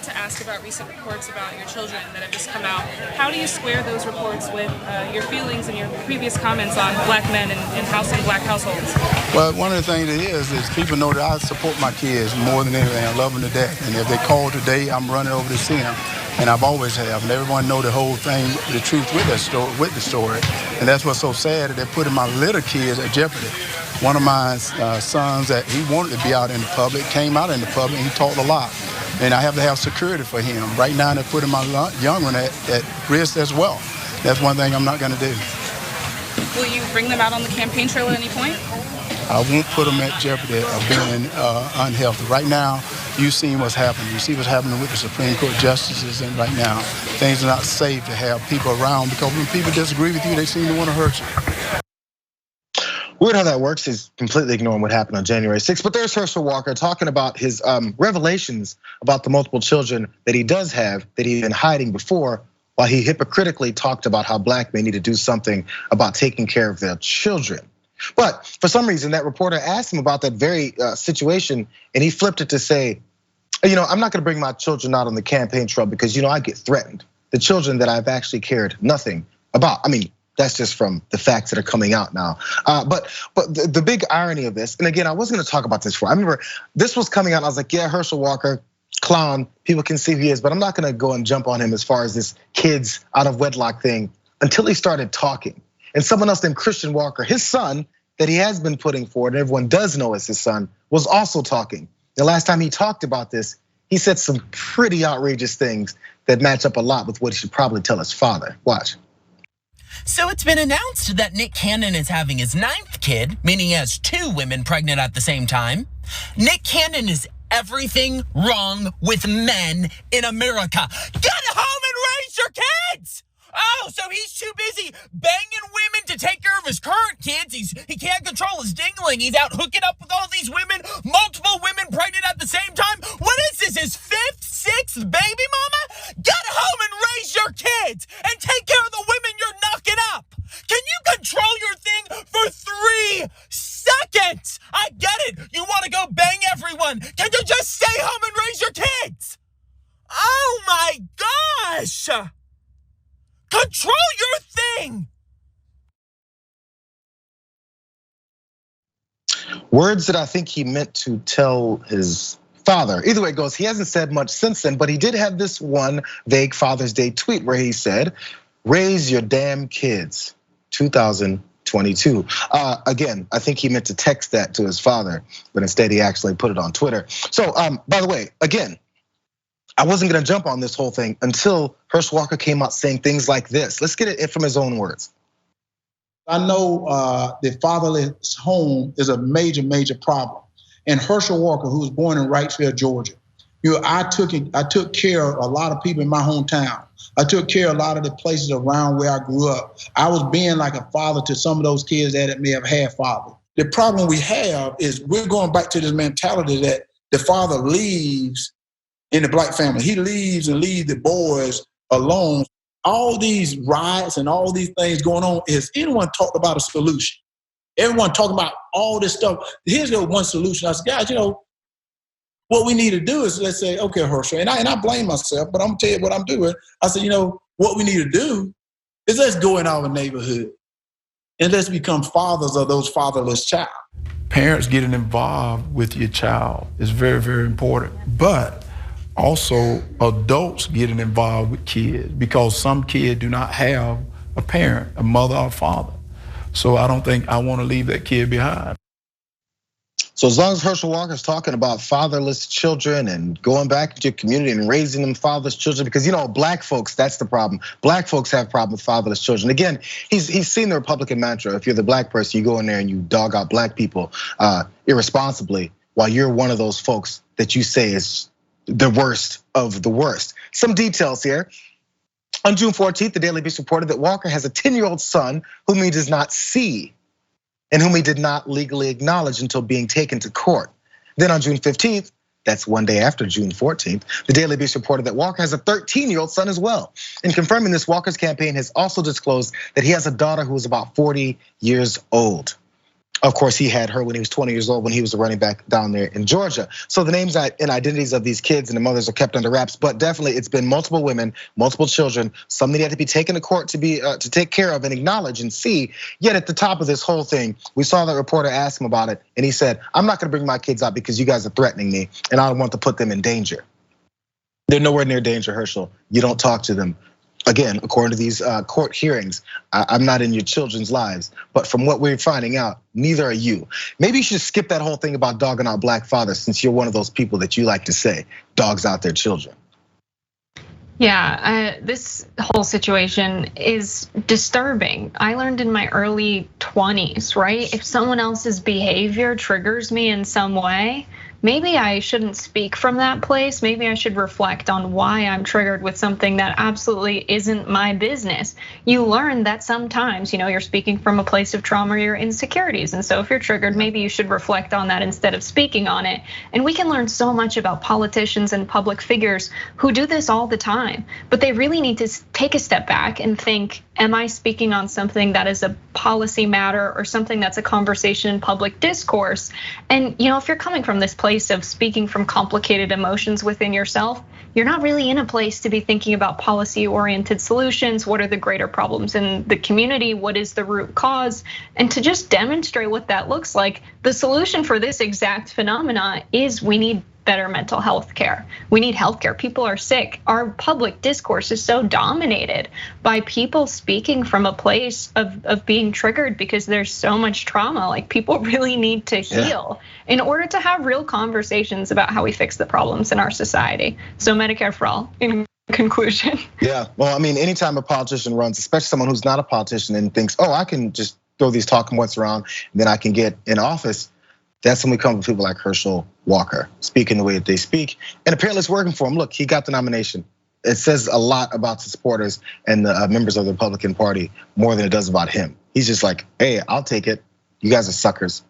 wanted to ask about recent reports about your children that have just come out. How do you square those reports with your feelings and your previous comments on black men and housing black households? Well, one of the things it is people know that I support my kids more than anything. I love them to death. And if they call today, I'm running over to see them. And I've always have. And everyone know the whole thing, the truth with that story, with the story. And that's what's so sad, that they're putting my little kids at jeopardy. One of my sons, that he wanted to be out in the public, came out in the public, and he talked a lot. And I have to have security for him. Right now, they're putting my young one at risk as well. That's one thing I'm not going to do. Will you bring them out on the campaign trail at any point? I won't put them at jeopardy of being unhealthy. Right now, you've seen what's happening. You see what's happening with the Supreme Court justices, and right now, things are not safe to have people around, because when people disagree with you, they seem to want to hurt you. Weird how that works. Is completely ignoring what happened on January 6th. But there's Herschel Walker talking about his revelations about the multiple children that he does have, that he'd been hiding before, while he hypocritically talked about how black men need to do something about taking care of their children. But for some reason, that reporter asked him about that very situation, and he flipped it to say, I'm not gonna bring my children out on the campaign trail because I get threatened. The children that I've actually cared nothing about. I mean, that's just from the facts that are coming out now. But the big irony of this, and again, I wasn't gonna talk about this before. I remember this was coming out, and I was like, yeah, Herschel Walker, clown, people can see who he is, but I'm not gonna go and jump on him as far as this kids out of wedlock thing until he started talking. And someone else named Christian Walker, his son, that he has been putting forward, and everyone does know is his son, was also talking. The last time he talked about this, he said some pretty outrageous things that match up a lot with what he should probably tell his father. Watch. So it's been announced that Nick Cannon is having his 9th kid, meaning he has 2 women pregnant at the same time. Nick Cannon is everything wrong with men in America. Get home and raise your kids! Oh, so he's too busy banging women to take care of his current kids. He can't control his dingling. He's out hooking up with all these women, multiple women pregnant at the same time. What is this, his 5th, 6th baby mama? Get home and raise your kids and take care of the women you're knocking up. Can you control your thing for 3 seconds? I get it. You want to go bang everyone. Can you just stay home and raise your kids? Oh my gosh. Control your thing. Words that I think he meant to tell his father. Either way it goes, he hasn't said much since then, but he did have this one vague Father's Day tweet where he said, raise your damn kids, 2022. Again, I think he meant to text that to his father, but instead he actually put it on Twitter. So by the way, again, I wasn't gonna jump on this whole thing until Herschel Walker came out saying things like this. Let's get it from his own words. I know the fatherless home is a major, major problem. And Herschel Walker, who was born in Wrightsville, Georgia, I took care of a lot of people in my hometown. I took care of a lot of the places around where I grew up. I was being like a father to some of those kids that may have had father. The problem we have is we're going back to this mentality that the father leaves in the black family. He leaves and leaves the boys alone. All these riots and all these things going on, is anyone talked about a solution? Everyone talking about all this stuff. Here's the one solution. I said, guys, what we need to do is, let's say, okay, Herschel, and I blame myself, but I'm gonna tell you what I'm doing. I said, what we need to do is let's go in our neighborhood and let's become fathers of those fatherless child. Parents getting involved with your child is very, very important. But also adults getting involved with kids, because some kids do not have a parent, a mother or father. So I don't think I want to leave that kid behind. So as long as Herschel Walker's talking about fatherless children and going back into your community and raising them fatherless children, because black folks, that's the problem. Black folks have a problem with fatherless children. Again, he's seen the Republican mantra. If you're the black person, you go in there and you dog out black people irresponsibly, while you're one of those folks that you say is the worst of the worst. Some details here. On June 14th, the Daily Beast reported that Walker has a 10-year-old son whom he does not see and whom he did not legally acknowledge until being taken to court. Then on June 15th, that's one day after June 14th, the Daily Beast reported that Walker has a 13-year-old son as well. In confirming this, Walker's campaign has also disclosed that he has a daughter who is about 40 years old. Of course, he had her when he was 20 years old when he was a running back down there in Georgia. So the names and identities of these kids and the mothers are kept under wraps, but definitely it's been multiple women, multiple children, some that had to be taken to court to take care of and acknowledge and see. Yet at the top of this whole thing, we saw that reporter ask him about it, and he said, "I'm not gonna bring my kids out because you guys are threatening me, and I don't want to put them in danger." They're nowhere near danger, Herschel. You don't talk to them. Again, according to these court hearings, I'm not in your children's lives, but from what we're finding out, neither are you. Maybe you should skip that whole thing about dogging out black fathers, since you're one of those people that you like to say dogs out their children. Yeah, this whole situation is disturbing. I learned in my early 20s, right? If someone else's behavior triggers me in some way, maybe I shouldn't speak from that place. Maybe I should reflect on why I'm triggered with something that absolutely isn't my business. You learn that sometimes, you're speaking from a place of trauma or your insecurities. And so if you're triggered, maybe you should reflect on that instead of speaking on it. And we can learn so much about politicians and public figures who do this all the time, but they really need to take a step back and think, am I speaking on something that is a policy matter or something that's a conversation in public discourse? And if you're coming from this place of speaking from complicated emotions within yourself, you're not really in a place to be thinking about policy-oriented solutions. What are the greater problems in the community? What is the root cause? And to just demonstrate what that looks like, the solution for this exact phenomena is we need better mental health care. We need health care. People are sick. Our public discourse is so dominated by people speaking from a place of being triggered because there's so much trauma. Like, people really need to heal in order to have real conversations about how we fix the problems in our society. So Medicare for all, in conclusion. Yeah, well, I mean, anytime a politician runs, especially someone who's not a politician and thinks, oh, I can just throw these talking points around and then I can get in office, that's when we come to people like Herschel Walker, speaking the way that they speak. And apparently it's working for him. Look, he got the nomination. It says a lot about the supporters and the members of the Republican Party more than it does about him. He's just like, hey, I'll take it. You guys are suckers.